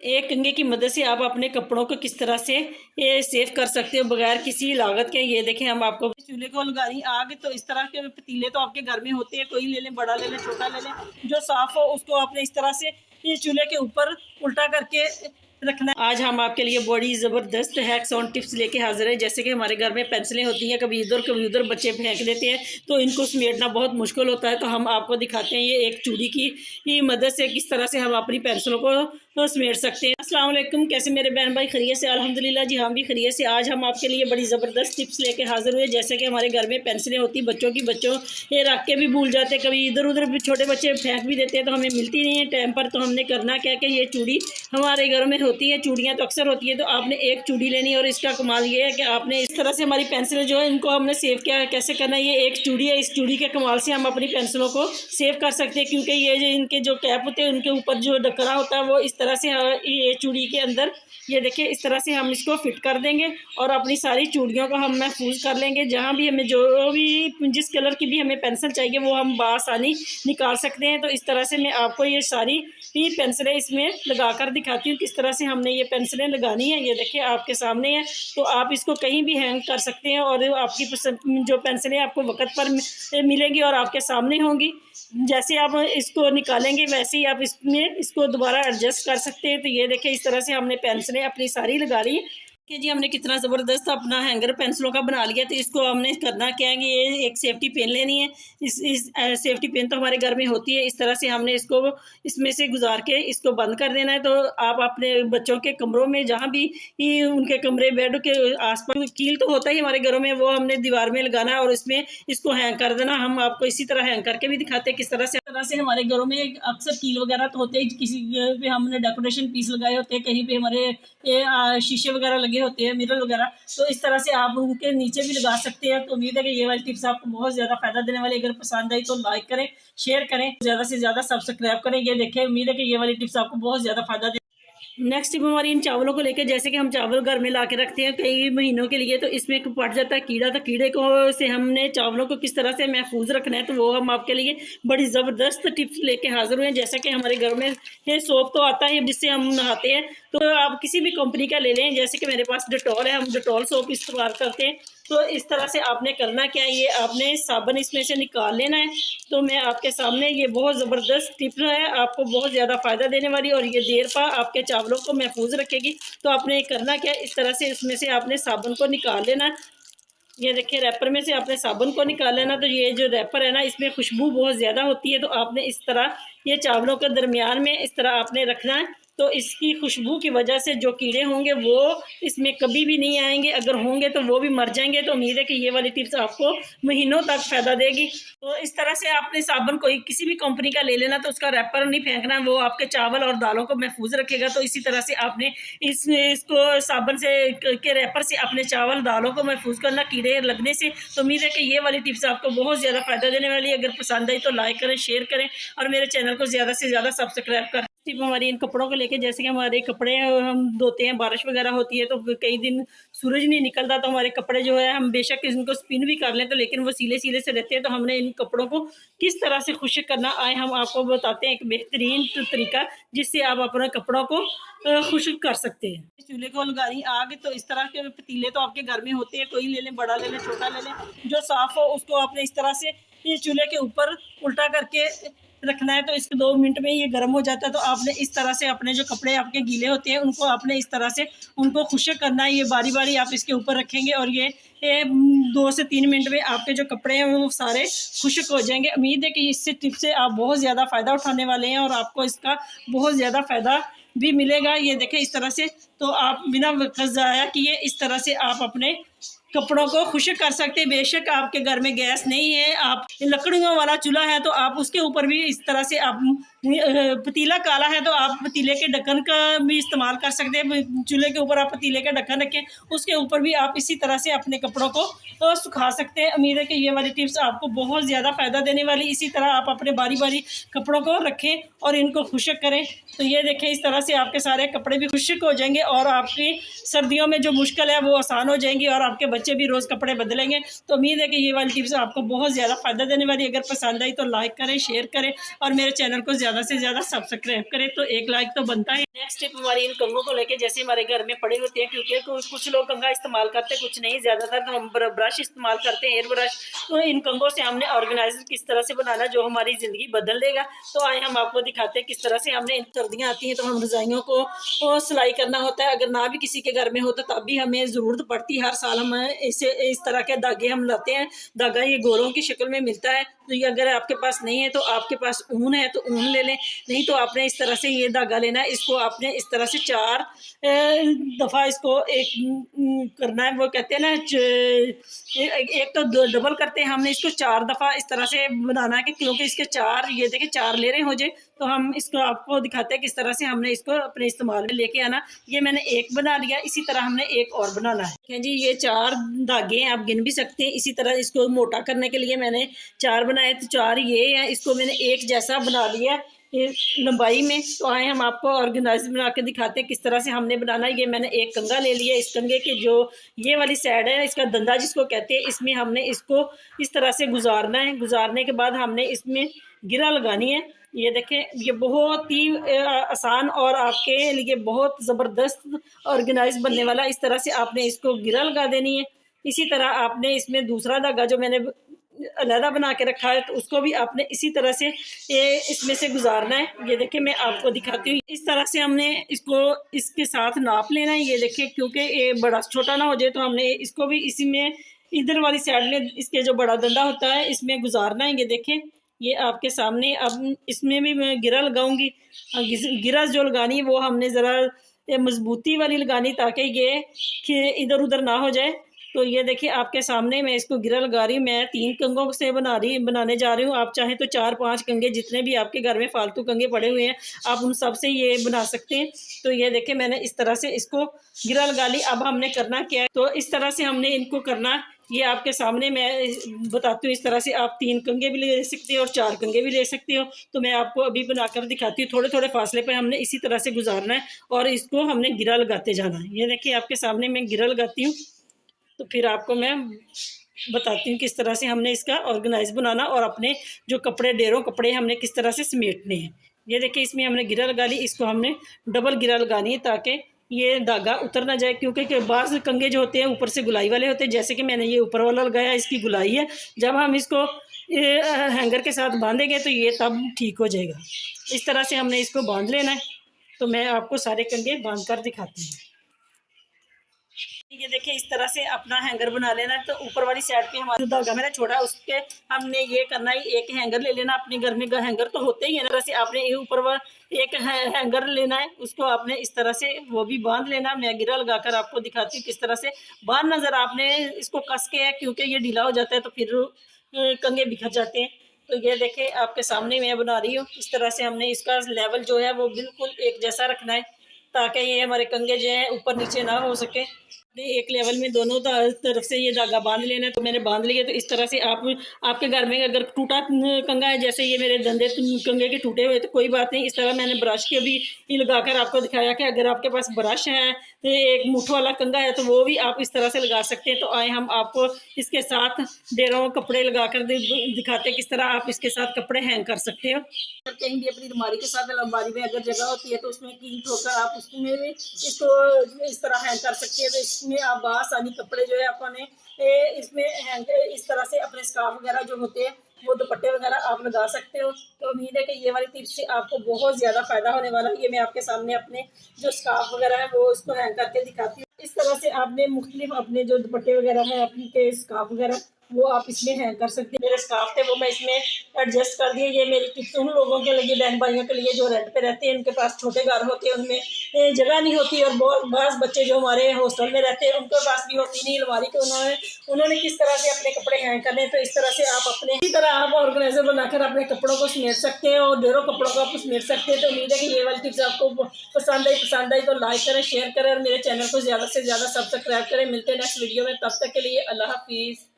एक कंघे की मदद से आप अपने कपड़ों को किस तरह से ये सेव कर सकते हो बगैर किसी लागत के। ये देखें, हम आपको चूल्हे को लगा रही आग, तो इस तरह के पतीले तो आपके घर में होते हैं, कोई ले लें, बड़ा ले लें, छोटा ले लें, जो साफ़ हो उसको आपने इस तरह से ये चूल्हे के ऊपर उल्टा करके रखना है। आज हम आपके लिए बड़ी ज़बरदस्त हैक्स ऑन टिप्स लेके हाजिर है। जैसे कि हमारे घर में पेंसिलें होती हैं, कभी इधर कभी उधर बच्चे फेंक देते हैं, तो इनको समेटना बहुत मुश्किल होता है। तो हम आपको दिखाते हैं ये एक चूड़ी की मदद से किस तरह से हम अपनी पेंसिलों को समेट सकते हैं। अस्सलाम वालेकुम, कैसे मेरे बहन भाई, खैरियत से? अल्हम्दुलिल्लाह जी, हम भी खैरियत से। आज हम आपके लिए बड़ी ज़बरदस्त टिप्स लेके हाजिर हुए। जैसे कि हमारे घर में पेंसिलें होती बच्चों ये रख के भी भूल जाते, कभी इधर उधर भी छोटे बच्चे फेंक भी देते हैं, तो हमें मिलती नहीं है टाइम पर। तो हमने करना क्या कि ये चूड़ी हमारे घर में होती है, चूड़ियाँ तो अक्सर होती है, तो आपने एक चूड़ी लेनी है। और इसका कमाल ये है कि आपने इस तरह से हमारी पेंसिल जो है इनको हमने सेव किया कैसे करना है। ये एक चूड़ी है, इस चूड़ी के कमाल से हम अपनी पेंसिलों को सेव कर सकते हैं, क्योंकि ये जो इनके जो कैप होते हैं उनके ऊपर जो ढकना होता है वो इस तरह से ये चूड़ी के अंदर, ये देखिए, इस तरह से हम इसको फिट कर देंगे और अपनी सारी चूड़ियों को हम महफूज कर लेंगे। जहाँ भी हमें जो भी जिस कलर की भी हमें पेंसिल चाहिए वो हम बआसानी निकाल सकते हैं। तो इस तरह से मैं आपको ये सारी पेंसिलें इसमें लगा कर दिखाती हूँ किस तरह से हमने ये पेंसिलें लगानी है। ये देखिए आपके सामने है, तो आप इसको कहीं भी हैंग कर सकते हैं और आपकी जो पेंसिलें आपको वक्त पर मिलेंगी और आपके सामने होंगी। जैसे आप इसको निकालेंगे वैसे ही आप इसमें इसको दोबारा एडजस्ट कर सकते हैं। तो ये देखिए, इस तरह से हमने पेंसिलें अपनी सारी लगा ली कि जी हमने कितना ज़बरदस्त अपना हैंगर पेंसिलों का बना लिया। तो इसको हमने करना क्या है कि ये एक सेफ्टी पेन लेनी है। इस सेफ्टी पेन तो हमारे घर में होती है। इस तरह से हमने इसको इसमें से गुजार के इसको बंद कर देना है। तो आप अपने बच्चों के कमरों में, जहाँ भी उनके कमरे बेड के आसपास कील तो होता ही हमारे घरों में, वो हमने दीवार में लगाना है और इसमें इसको हैंग कर देना। हम आपको इसी तरह हैंग करके भी दिखाते हैं किस तरह से हमारे घरों में अक्सर कील वगैरह तो होते हैं, किसी पे हमने डेकोरेशन पीस लगाए होते हैं, कहीं पे हमारे ये शीशे वगैरह लगे होते हैं, मिरर वगैरह, तो इस तरह से आप उनके नीचे भी लगा सकते हैं। तो उम्मीद है कि ये वाली टिप्स आपको बहुत ज़्यादा फायदा देने वाली। अगर पसंद आई तो लाइक करें, शेयर करें, ज़्यादा से ज़्यादा सब्सक्राइब करें। ये देखें, उम्मीद है कि ये वाली टिप्स आपको बहुत ज़्यादा फायदा दे। नेक्स्ट टिप हमारी इन चावलों को लेकर, जैसे कि हम चावल घर में ला के रखते हैं कई महीनों के लिए, तो इसमें पड़ जाता है कीड़ा। तो कीड़े को से हमने चावलों को किस तरह से महफूज रखना है, तो वो हम आपके लिए बड़ी ज़बरदस्त टिप्स लेके हाजिर हुए हैं। जैसा कि हमारे घर में ये सोप तो आता है जिससे हम नहाते हैं, तो आप किसी भी कंपनी का ले लें। जैसे कि मेरे पास डेटॉल है, हम डेटॉल सोप इस्तेमाल करते हैं। तो इस तरह से आपने करना क्या है, ये आपने साबुन इसमें से निकाल लेना है। तो मैं आपके सामने, ये बहुत ज़बरदस्त टिप्स है, आपको बहुत ज़्यादा फ़ायदा देने वाली और ये देर पा आपके चावलों को महफूज रखेगी। तो आपने करना क्या है, इस तरह से इसमें से आपने साबुन को निकाल लेना है। ये देखिए, रैपर में से आपने साबुन को निकाल लेना। तो ये जो रैपर है ना, इसमें खुशबू बहुत ज़्यादा होती है, तो आपने इस तरह ये चावलों के दरमियान में इस तरह आपने रखना है। तो इसकी खुशबू की वजह से जो कीड़े होंगे वो इसमें कभी भी नहीं आएंगे, अगर होंगे तो वो भी मर जाएंगे। तो उम्मीद है कि ये वाली टिप्स आपको महीनों तक फ़ायदा देगी। तो इस तरह से आपने साबुन कोई किसी भी कंपनी का ले लेना, तो उसका रैपर नहीं फेंकना, वो आपके चावल और दालों को महफूज रखेगा। तो इसी तरह से आपने इसको साबुन से के रैपर से अपने चावल दालों को महफूज करना कीड़े लगने से। तो उम्मीद है कि ये वाली टिप्स आपको बहुत ज़्यादा फ़ायदा देने वाली है। अगर पसंद आई तो लाइक करें, शेयर करें और मेरे चैनल को ज़्यादा से ज़्यादा सब्सक्राइब करें। टिप हमारी इन कपड़ों को लेके, जैसे कि हमारे कपड़े हम धोते हैं, बारिश वगैरह होती है, तो कई दिन सूरज नहीं निकलता, तो हमारे कपड़े जो है हम बेशक इनको स्पिन भी कर लें, तो लेकिन वो सीले सीले से रहते हैं। तो हमने इन कपड़ों को किस तरह से खुश्क करना आए, हम आपको बताते हैं एक बेहतरीन तरीका जिससे आप अपने कपड़ों को खुश्क कर सकते हैं। चूल्हे को लगा रही आग, तो इस तरह के पतीले तो आपके घर में होते हैं, कोई ले लें, बड़ा ले लें, छोटा ले लें, जो साफ़ हो उसको आपने इस तरह से ये चूल्हे के ऊपर उल्टा करके रखना है। तो इसके 2 मिनट में ये गर्म हो जाता है। तो आपने इस तरह से अपने जो कपड़े आपके गीले होते हैं उनको आपने इस तरह से उनको खुश्क करना है। ये बारी बारी आप इसके ऊपर रखेंगे और ये 2 से 3 मिनट में आपके जो कपड़े हैं वो सारे खुश्क हो जाएंगे। उम्मीद है कि इससे टिप से आप बहुत ज़्यादा फ़ायदा उठाने वाले हैं और आपको इसका बहुत ज़्यादा फ़ायदा भी मिलेगा। ये देखें, इस तरह से तो आप बिना वक्त ज़ाया किए इस तरह से आप अपने कपड़ों को खुश्क कर सकते हैं। बेशक आपके घर में गैस नहीं है, आप लकड़ियों वाला चूल्हा है, तो आप उसके ऊपर भी इस तरह से आप पतीला काला है तो आप पतीले के ढक्कन का भी इस्तेमाल कर सकते हैं। चूल्हे के ऊपर आप पतीले का ढक्कन रखें, उसके ऊपर भी आप इसी तरह से अपने कपड़ों को सुखा सकते हैं। उम्मीद है कि ये वाली टिप्स आपको बहुत ज़्यादा फ़ायदा देने वाली। इसी तरह आप अपने बारी बारी कपड़ों को रखें और इनको खुश्क करें। तो ये देखें, इस तरह से आपके सारे कपड़े भी खुश्क हो जाएंगे और आपकी सर्दियों में जो मुश्किल है वो आसान हो जाएंगी और आपके खर्चे भी, रोज़ कपड़े बदलेंगे। तो उम्मीद है कि ये वाली टिप्स आपको बहुत ज़्यादा फ़ायदा देने वाली। अगर पसंद आई तो लाइक करें, शेयर करें और मेरे चैनल को ज़्यादा से ज़्यादा सब्सक्राइब करें। तो एक लाइक तो बनता है। नेक्स्ट टिप हमारी इन कंघों को लेके, जैसे हमारे घर में पड़े होते हैं, क्योंकि कुछ लोग कंघा इस्तेमाल करते हैं, कुछ नहीं, ज़्यादातर तो हम ब्रश इस्तेमाल करते हैं, एयर ब्रश। तो इन कंघों से हमने ऑर्गेनाइजर किस तरह से बनाना जो हमारी ज़िंदगी बदल देगा। तो आए हम आपको दिखाते हैं किस तरह से हमने, इन सर्दियाँ आती हैं तो हम रजाइयों को सिलाई करना होता है। अगर ना भी किसी के घर में हो तो तब भी हमें ज़रूरत पड़ती है। हर साल हम इस तरह के धागे हम लाते हैं। धागा ये गोलों की शक्ल में मिलता है। तो ये अगर आपके पास नहीं है तो आपके पास ऊन है तो ऊन ले लें, नहीं तो आपने इस तरह से ये धागा लेना है। इसको आपने इस तरह से 4 दफ़ा इसको एक करना है। वो कहते हैं ना, एक तो डबल करते हैं, हमने इसको 4 दफ़ा इस तरह से बनाना है कि क्योंकि इसके 4, ये देखिए 4 ले रहे हो जाए। तो हम इसको आपको दिखाते हैं किस तरह से हमने इसको अपने इस्तेमाल में लेके आना। ये मैंने एक बना लिया, इसी तरह हमने एक और बनाना है जी। ये 4 धागे हैं, आप गिन भी सकते हैं। इसी तरह इसको मोटा करने के लिए मैंने 4 बनाए, तो 4 ये हैं। इसको मैंने एक जैसा बना लिया ये लंबाई में। तो आए हम आपको ऑर्गेनाइज बना के दिखाते हैं किस तरह से हमने बनाना है। ये मैंने एक कंघा ले लिया। इस कंघे के जो ये वाली साइड है, इसका धंधा जिसको कहते हैं, इसमें हमने इसको इस तरह से गुजारना है। गुजारने के बाद हमने इसमें गिरा लगानी है। ये देखें, ये बहुत ही आसान और आपके लिए बहुत ज़बरदस्त ऑर्गेनाइज बनने वाला। इस तरह से आपने इसको गिरा लगा देनी है। इसी तरह आपने इसमें दूसरा धागा जो मैंने अलहदा बना के रखा है, तो उसको भी आपने इसी तरह से ये इसमें से गुजारना है। ये देखिए मैं आपको दिखाती हूँ। इस तरह से हमने इसको इसके साथ नाप लेना है। ये देखिए, क्योंकि ये बड़ा छोटा ना हो जाए, तो हमने इसको भी इसी में इधर वाली साइड में इसके जो बड़ा डंडा होता है इसमें गुजारना है। ये देखें, ये आपके सामने। अब इसमें भी मैं गिरा लगाऊंगी। गिरा जो लगानी है वो हमने ज़रा मजबूती वाली लगानी, ताकि ये इधर उधर ना हो जाए। तो ये देखिए आपके सामने मैं इसको गिरा लगा रही हूँ। मैं 3 कंघों से बनाने जा रही हूँ। आप चाहें तो 4-5 कंघे, जितने भी आपके घर में फालतू कंघे पड़े हुए हैं, आप उन सब से ये बना सकते हैं। तो ये देखिए मैंने इस तरह से इसको गिरा लगा ली। अब हमने करना क्या है, तो इस तरह से हमने इनको करना, ये आपके सामने मैं बताती हूँ। इस तरह से आप 3 कंघे भी ले सकते हो और 4 कंघे भी ले सकते हो। तो मैं आपको अभी बनाकर दिखाती हूँ। थोड़े थोड़े फासले पे हमने इसी तरह से गुजारना है और इसको हमने गिरा लगाते जाना है। ये देखिए आपके सामने मैं गिरा लगाती हूँ। तो फिर आपको मैं बताती हूँ किस तरह से हमने इसका ऑर्गेनाइज बनाना और अपने जो कपड़े, ढेरों कपड़े हमने किस तरह से समेटने हैं। ये देखिए इसमें हमने गिरा लगा ली। इसको हमने डबल गिरा लगानी है ताकि ये धागा उतर ना जाए, क्योंकि बाज़ कंघे जो होते हैं ऊपर से गुलाई वाले होते हैं। जैसे कि मैंने ये ऊपर वाला लगाया, इसकी गुलाई है। जब हम इसको हैंगर के साथ बांधेंगे तो ये तब ठीक हो जाएगा। इस तरह से हमने इसको बांध लेना है। तो मैं आपको सारे कंघे बांध कर दिखाती हूँ। ये देखिए इस तरह से अपना हैंगर बना लेना है। तो ऊपर वाली साइड पे हमारा धागा मैंने छोड़ा, उसके हमने ये करना है, एक हैंगर ले लेना। अपने घर में हैंगर तो होते ही है, तरह से आपने ये ऊपर एक हैंगर लेना है, उसको आपने इस तरह से वो भी बांध लेना। मैं गिरा लगाकर आपको दिखाती हूँ किस तरह से बांधना। ज़रा आपने इसको कस के है, क्योंकि ये ढीला हो जाता है तो फिर कंघे बिखर जाते हैं। तो ये देखें आपके सामने मैं बना रही हूँ। इस तरह से हमने इसका लेवल जो है वो बिल्कुल एक जैसा रखना है, ताकि ये हमारे कंघे जो है ऊपर नीचे ना हो सके। एक लेवल में दोनों तरफ से ये धागा बांध लेना है। तो मैंने बांध लिया। तो इस तरह से आपके घर में अगर टूटा कंघा है, जैसे ये मेरे धंधे कंघे के टूटे हुए, तो कोई बात नहीं। इस तरह मैंने ब्रश के भी लगाकर आपको दिखाया कि अगर आपके पास ब्रश है, तो एक मुठ वाला कंघा है, तो वो भी आप इस तरह से लगा सकते हैं। तो आए हम आपको इसके साथ ढेरों कपड़े लगाकर दिखाते हैं किस तरह आप इसके साथ कपड़े हैंग कर सकते हो। कहीं भी अपनी अलमारी के साथ, अलमारी में अगर जगह होती है तो उसमें कील ठोकर आप उसमें भी इसको इस तरह हैंग कर सकते हैं। तो इसमें आप बासानी कपड़े जो है अपने इसमें हैंग इस तरह से अपने स्कार्फ वगैरह जो होते हैं, वो दुपट्टे वगैरह आप लगा सकते हो। तो उम्मीद है कि ये वाली टिप्स से आपको बहुत ज़्यादा फ़ायदा होने वाला है। ये मैं आपके सामने अपने जो स्कार्फ वगैरह है वो इसको हैंग करके दिखाती हूँ। इस तरह से आपने मुख्तलिफ अपने जो दुपट्टे वगैरह हैं, अपने स्कार्फ वगैरह, वो आप इसमें हैंग कर सकते हैं। मेरे स्कार्फ थे वो मैं इसमें एडजस्ट कर दिए। ये मेरी टिप्स उन लोगों के लिए, बहन भाइयों के लिए जो रेंट पे रहते हैं, उनके पास छोटे घर होते हैं, उनमें जगह नहीं होती। और बहुत बच्चे जो हमारे हॉस्टल में रहते हैं, उनके पास भी होती नहीं अलमारी। तो उन्होंने किस तरह से अपने कपड़े हैंग करने, तो इस तरह से आप अपने इसी तरह आप ऑर्गेनाइजर बनाकर अपने कपड़ों को समेट सकते हैं और ढेरों कपड़ों को आप समेट सकते हैं। तो उम्मीद है कि ये वाली टिप्स आपको पसंद आई तो लाइक करें, शेयर करें और मेरे चैनल को ज़्यादा से ज़्यादा सब्सक्राइब करें। मिलते हैं नेक्स्ट वीडियो में, तब तक के लिए अल्लाह हाफिज़।